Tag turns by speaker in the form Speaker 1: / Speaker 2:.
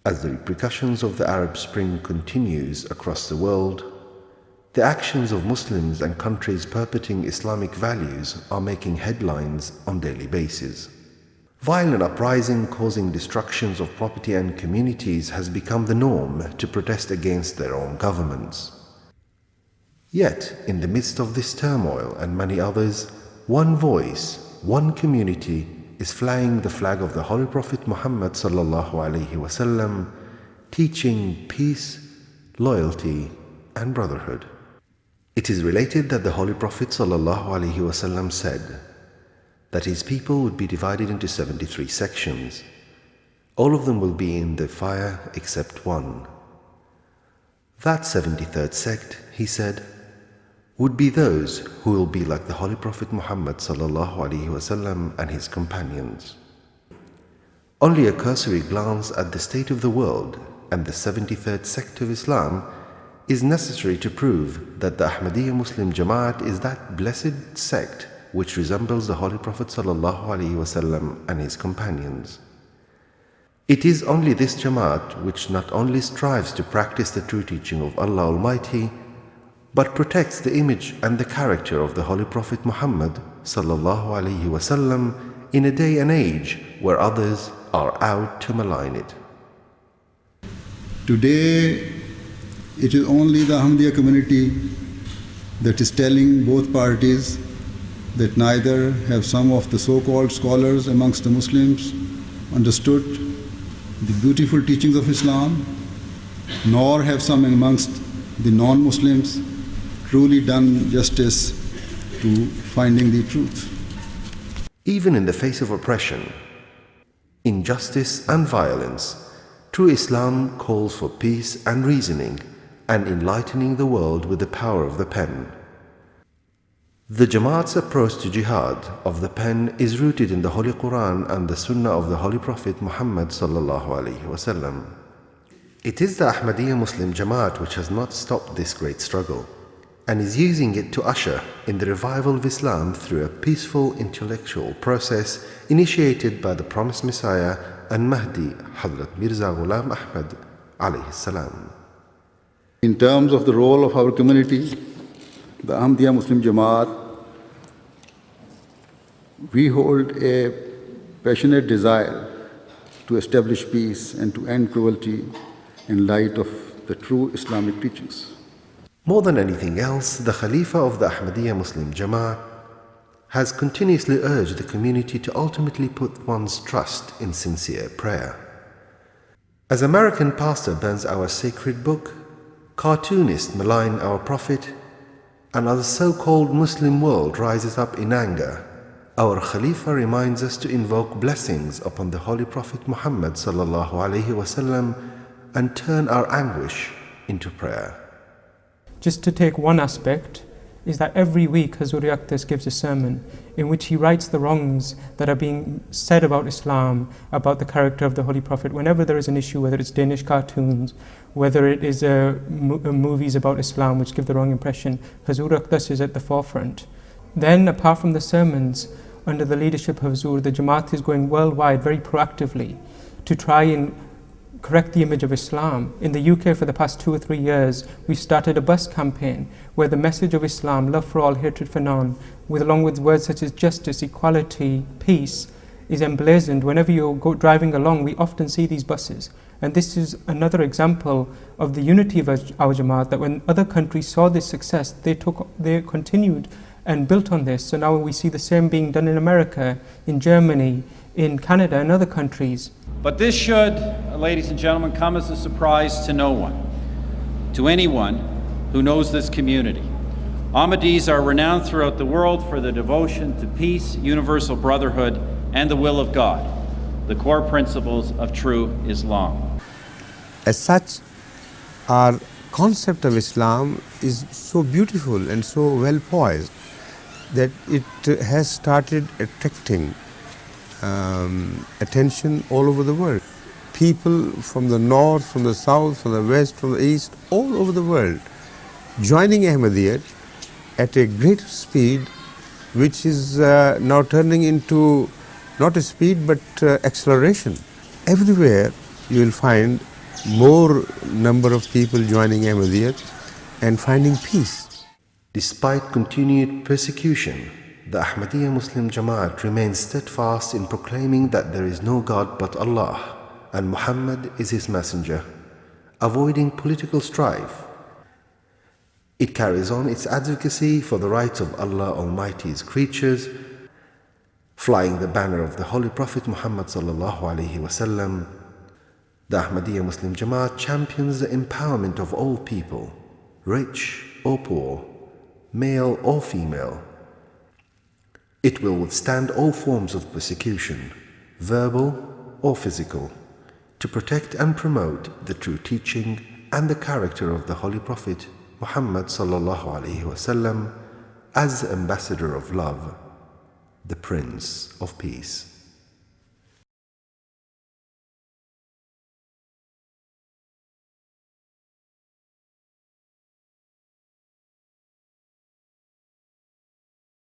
Speaker 1: As the repercussions of the Arab Spring continues across the world, the actions of Muslims and countries perpetuating Islamic values are making headlines on a daily basis. Violent uprising causing destructions of property and communities has become the norm to protest against their own governments. Yet, in the midst of this turmoil and many others, one voice, one community is flying the flag of the Holy Prophet Muhammad sallallahu alaihi wasallam, teaching peace, loyalty, and brotherhood. It is related that the Holy Prophet sallallahu alaihi wasallam said that his people would be divided into 73 sections. All of them will be in the fire except one. That 73rd sect, he said, would be those who will be like the Holy Prophet Muhammad sallallahu alaihi wasallam and his companions. Only a cursory glance at the state of the world and the 73rd sect of Islam is necessary to prove that the Ahmadiyya Muslim Jamaat is that blessed sect which resembles the Holy Prophet sallallahu alaihi wasallam and his companions. It is only this Jamaat which not only strives to practice the true teaching of Allah Almighty, but protects the image and the character of the Holy Prophet Muhammad sallallahu alaihi wasallam in a day and age where others are out to malign it.
Speaker 2: Today, it is only the Ahmadiyya community that is telling both parties that neither have some of the so-called scholars amongst the Muslims understood the beautiful teachings of Islam, nor have some amongst the non-Muslims truly done justice to finding the truth.
Speaker 1: Even in the face of oppression, injustice and violence, true Islam calls for peace and reasoning and enlightening the world with the power of the pen. The Jamaat's approach to jihad of the pen is rooted in the Holy Quran and the Sunnah of the Holy Prophet Muhammad sallallahu alaihi wasallam. It is the Ahmadiyya Muslim Jamaat which has not stopped this great struggle and is using it to usher in the revival of Islam through a peaceful intellectual process initiated by the promised Messiah and Mahdi, Hazrat Mirza Ghulam Ahmad alayhi salam.
Speaker 2: In terms of the role of our community, the Ahmadiyya Muslim Jamaat, we hold a passionate desire to establish peace and to end cruelty in light of the true Islamic teachings.
Speaker 1: More than anything else, the Khalifa of the Ahmadiyya Muslim Jamaat has continuously urged the community to ultimately put one's trust in sincere prayer. As American pastor burns our sacred book, cartoonists malign our prophet, and as the so-called Muslim world rises up in anger, our Khalifa reminds us to invoke blessings upon the Holy Prophet Muhammad sallallahu alaihi wasallam and turn our anguish into prayer.
Speaker 3: Just to take one aspect, is that every week Hazur Yaqtas gives a sermon in which he rights the wrongs that are being said about Islam, about the character of the Holy Prophet. Whenever there is an issue, whether it's Danish cartoons, whether it is movies about Islam which give the wrong impression, Hazur Yaqtas is at the forefront. Then, apart from the sermons, under the leadership of Hazur, the Jamaat is going worldwide very proactively to try and correct the image of Islam. In the UK for the past 2 or 3 years, we started a bus campaign where the message of Islam, love for all, hatred for none, along with words such as justice, equality, peace, is emblazoned. Whenever you're driving along, we often see these buses. And this is another example of the unity of our Jamaat, that when other countries saw this success, they continued and built on this. So now we see the same being done in America, in Germany, in Canada and other countries.
Speaker 4: But this should, ladies and gentlemen, come as a surprise to no one, to anyone who knows this community. Ahmadis are renowned throughout the world for their devotion to peace, universal brotherhood, and the will of God, the core principles of true Islam.
Speaker 5: As such, our concept of Islam is so beautiful and so well poised that it has started attracting attention all over the world. People from the north, from the south, from the west, from the east, all over the world joining Ahmadiyya at a greater speed, which is now turning into not a speed but acceleration. Everywhere you will find more number of people joining Ahmadiyyat and finding peace.
Speaker 1: Despite continued persecution, the Ahmadiyya Muslim Jamaat remains steadfast in proclaiming that there is no God but Allah and Muhammad is his messenger, avoiding political strife. It carries on its advocacy for the rights of Allah Almighty's creatures, flying the banner of the Holy Prophet Muhammad sallallahu alaihi wasallam. The Ahmadiyya Muslim Jamaat champions the empowerment of all people, rich or poor, male or female. It will withstand all forms of persecution, verbal or physical, to protect and promote the true teaching and the character of the Holy Prophet Muhammad sallallahu alaihi wasallam as ambassador of love, the Prince of Peace.